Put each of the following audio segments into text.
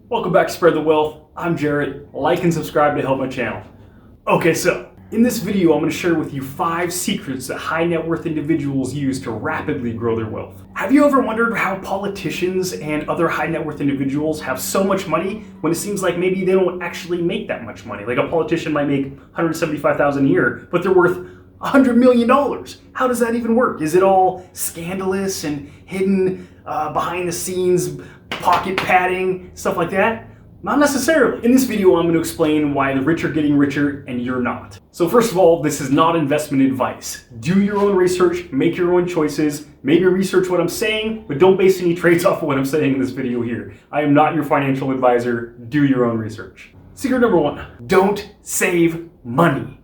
Welcome back to Spread the Wealth. I'm Jarrett. Like and subscribe to help my channel. Okay, so in this video, I'm going to share with you 5 secrets that high net worth individuals use to rapidly grow their wealth. Have you ever wondered how politicians and other high net worth individuals have so much money when it seems like maybe they don't actually make that much money? Like a politician might make $175,000 a year, but they're worth $100 million. How does that even work? Is it all scandalous and hidden behind the scenes, pocket padding, stuff like that? Not necessarily. In this video, I'm going to explain why the rich are getting richer and you're not. So first of all, this is not investment advice. Do your own research, make your own choices, maybe research what I'm saying, but don't base any trades off of what I'm saying in this video here. I am not your financial advisor. Do your own research. Secret number 1, don't save money.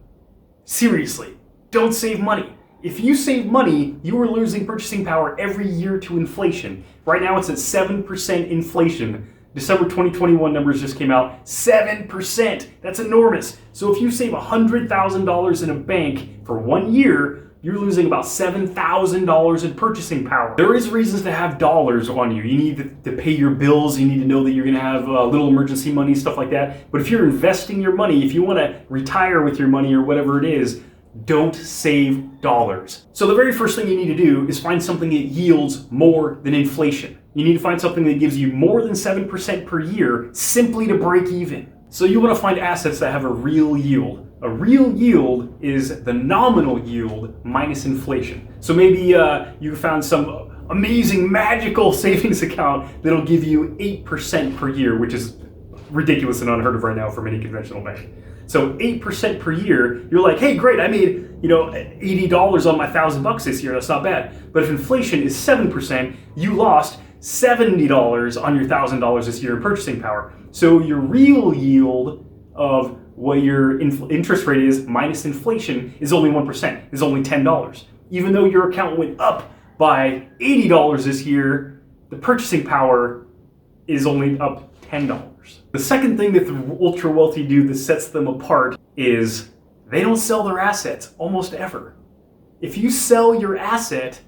Seriously, don't save money. If you save money, you are losing purchasing power every year to inflation. Right now it's at 7% inflation. December 2021 numbers just came out, 7%. That's enormous. So if you save $100,000 in a bank for 1 year, you're losing about $7,000 in purchasing power. There is reasons to have dollars on you. You need to pay your bills. You need to know that you're going to have a little emergency money, stuff like that. But if you're investing your money, if you want to retire with your money or whatever it is, don't save dollars. So the very first thing you need to do is find something that yields more than inflation. You need to find something that gives you more than 7% per year simply to break even. So you want to find assets that have a real yield. A real yield is the nominal yield minus inflation. So maybe you found some amazing magical savings account that'll give you 8% per year, which is ridiculous and unheard of right now from any conventional bank. So 8% per year, you're like, hey, great, I made $80 on my $1,000 this year. That's not bad. But if inflation is 7%, you lost $70 on your $1,000 this year in purchasing power. So your real yield of what your interest rate is minus inflation is only 1%, is only $10. Even though your account went up by $80 this year, the purchasing power is only up $10. The second thing that the ultra wealthy do that sets them apart is they don't sell their assets almost ever. If you sell your asset,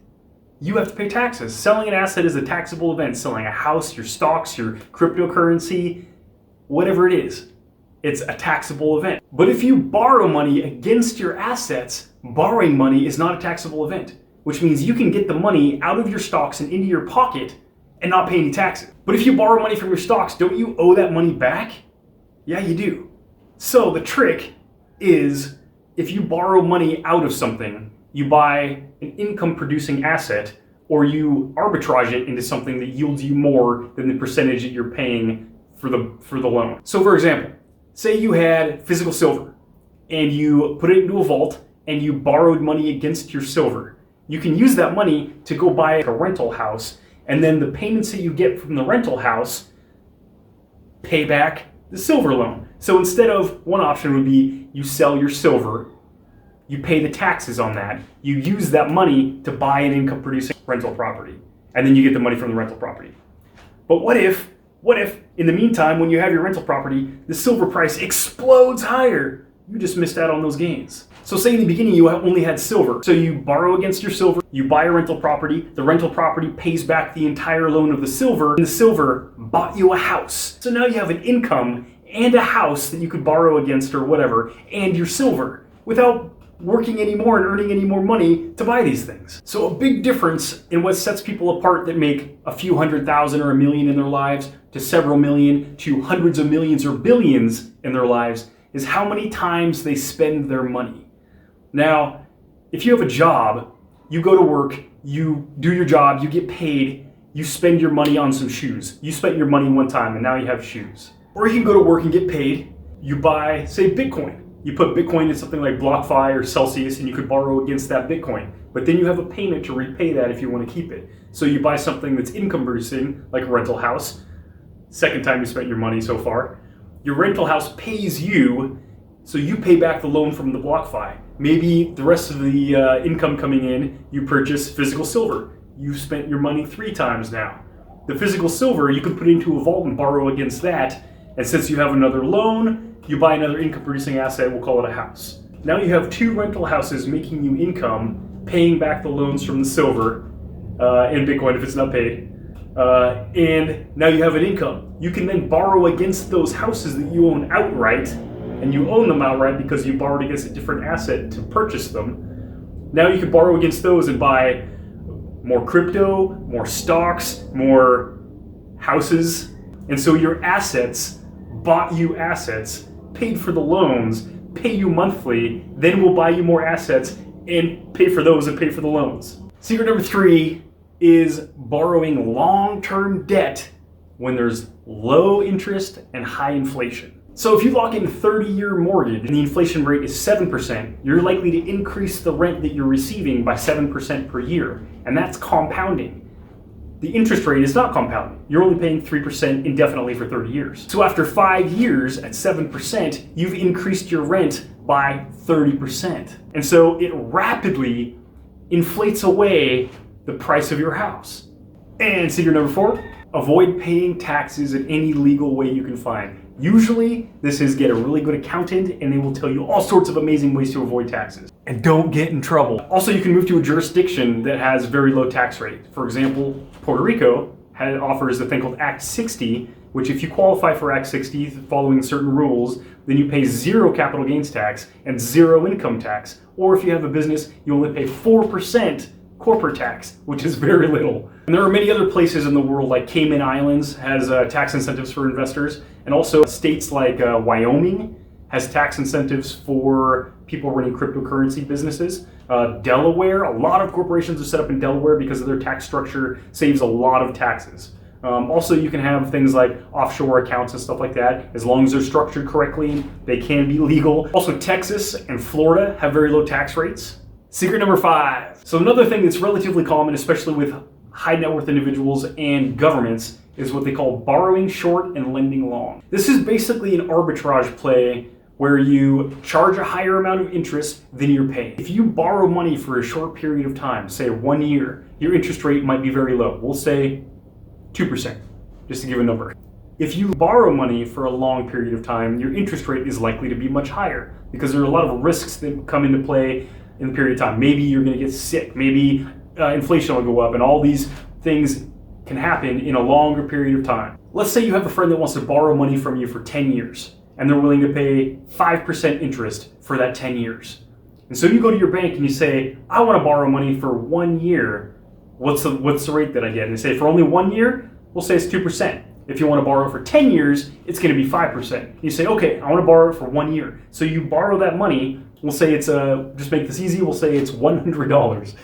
you have to pay taxes. Selling an asset is a taxable event. Selling a house, your stocks, your cryptocurrency, whatever it is, it's a taxable event. But if you borrow money against your assets, borrowing money is not a taxable event, which means you can get the money out of your stocks and into your pocket and not pay any taxes. But if you borrow money from your stocks, don't you owe that money back? Yeah, you do. So the trick is if you borrow money out of something, you buy an income producing asset or you arbitrage it into something that yields you more than the percentage that you're paying for the loan. So for example, say you had physical silver and you put it into a vault and you borrowed money against your silver. You can use that money to go buy a rental house, and then the payments that you get from the rental house pay back the silver loan. So instead of, one option would be you sell your silver, you pay the taxes on that, you use that money to buy an income producing rental property, and then you get the money from the rental property. But what if in the meantime, when you have your rental property, the silver price explodes higher? You just missed out on those gains. So say in the beginning you only had silver. So you borrow against your silver, you buy a rental property, the rental property pays back the entire loan of the silver, and the silver bought you a house. So now you have an income and a house that you could borrow against or whatever, and your silver, without working anymore and earning any more money to buy these things. So a big difference in what sets people apart that make a few $100,000 or $1 million in their lives to several million to hundreds of millions or billions in their lives is how many times they spend their money. Now, if you have a job, you go to work, you do your job, you get paid, you spend your money on some shoes. You spent your money one time and now you have shoes. Or you can go to work and get paid, you buy, say, Bitcoin. You put Bitcoin in something like BlockFi or Celsius and you could borrow against that Bitcoin. But then you have a payment to repay that if you want to keep it. So you buy something that's income producing, like a rental house. Second time you spent your money so far. Your rental house pays you, so you pay back the loan from the BlockFi. Maybe the rest of the income coming in, you purchase physical silver. You've spent your money 3 times now. The physical silver, you can put into a vault and borrow against that. And since you have another loan, you buy another income producing asset, we'll call it a house. Now you have 2 rental houses making you income, paying back the loans from the silver and Bitcoin if it's not paid. and now you have an income. You can then borrow against those houses that you own outright, and you own them outright because you borrowed against a different asset to purchase them. Now you can borrow against those and buy more crypto, more stocks, more houses. And so your assets bought you assets, paid for the loans, pay you monthly, then will buy you more assets and pay for those and pay for the loans. Secret number 3 is borrowing long-term debt when there's low interest and high inflation. So if you lock in a 30-year mortgage and the inflation rate is 7%, you're likely to increase the rent that you're receiving by 7% per year, and that's compounding. The interest rate is not compounding. You're only paying 3% indefinitely for 30 years. So after 5 years at 7%, you've increased your rent by 30%. And so it rapidly inflates away the price of your house. And secret number 4, avoid paying taxes in any legal way you can find. Usually, this is get a really good accountant and they will tell you all sorts of amazing ways to avoid taxes. And don't get in trouble. Also, you can move to a jurisdiction that has very low tax rate. For example, Puerto Rico offers a thing called Act 60, which if you qualify for Act 60 following certain rules, then you pay 0 capital gains tax and 0 income tax. Or if you have a business, you only pay 4% corporate tax, which is very little. And there are many other places in the world, like Cayman Islands has tax incentives for investors, and also states like Wyoming has tax incentives for people running cryptocurrency businesses. Delaware, a lot of corporations are set up in Delaware because of their tax structure saves a lot of taxes. Also, you can have things like offshore accounts and stuff like that. As long as they're structured correctly, they can be legal. Also, Texas and Florida have very low tax rates. Secret number 5. So another thing that's relatively common, especially with high net worth individuals and governments, is what they call borrowing short and lending long. This is basically an arbitrage play where you charge a higher amount of interest than you're paying. If you borrow money for a short period of time, say 1 year, your interest rate might be very low. We'll say 2%, just to give a number. If you borrow money for a long period of time, your interest rate is likely to be much higher because there are a lot of risks that come into play in the period of time. Maybe you're going to get sick, maybe inflation will go up, and all these things can happen in a longer period of time. Let's say you have a friend that wants to borrow money from you for 10 years, and they're willing to pay 5% interest for that 10 years. And so you go to your bank and you say, I want to borrow money for 1 year. What's the rate that I get? And they say, for only 1 year, we'll say it's 2%. If you want to borrow for 10 years, it's going to be 5%. You say, okay, I want to borrow it for 1 year. So you borrow that money. We'll say it's, just make this easy, we'll say it's $100.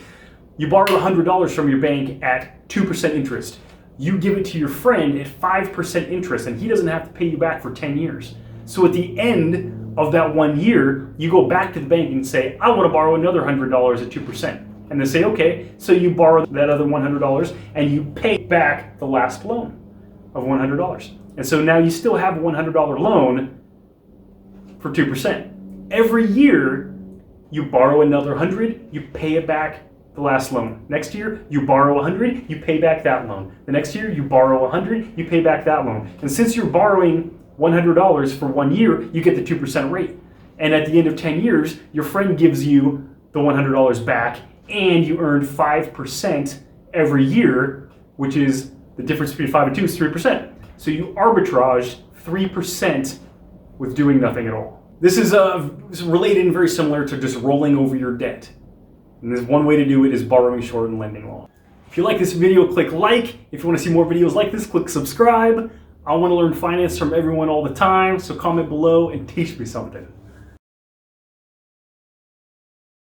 You borrow $100 from your bank at 2% interest. You give it to your friend at 5% interest, and he doesn't have to pay you back for 10 years. So at the end of that 1 year, you go back to the bank and say, I want to borrow another $100 at 2%. And they say, okay, so you borrow that other $100 and you pay back the last loan of $100. And so now you still have a $100 loan for 2%. Every year, you borrow another 100, you pay it back the last loan. Next year, you borrow 100, you pay back that loan. The next year, you borrow 100, you pay back that loan. And since you're borrowing $100 for 1 year, you get the 2% rate. And at the end of 10 years, your friend gives you the $100 back, and you earned 5% every year, which is the difference between 5 and 2 is 3%. So you arbitraged 3% with doing nothing at all. This is related and very similar to just rolling over your debt. And there's one way to do it is borrowing short and lending long. If you like this video, click like. If you want to see more videos like this, click subscribe. I want to learn finance from everyone all the time, so comment below and teach me something.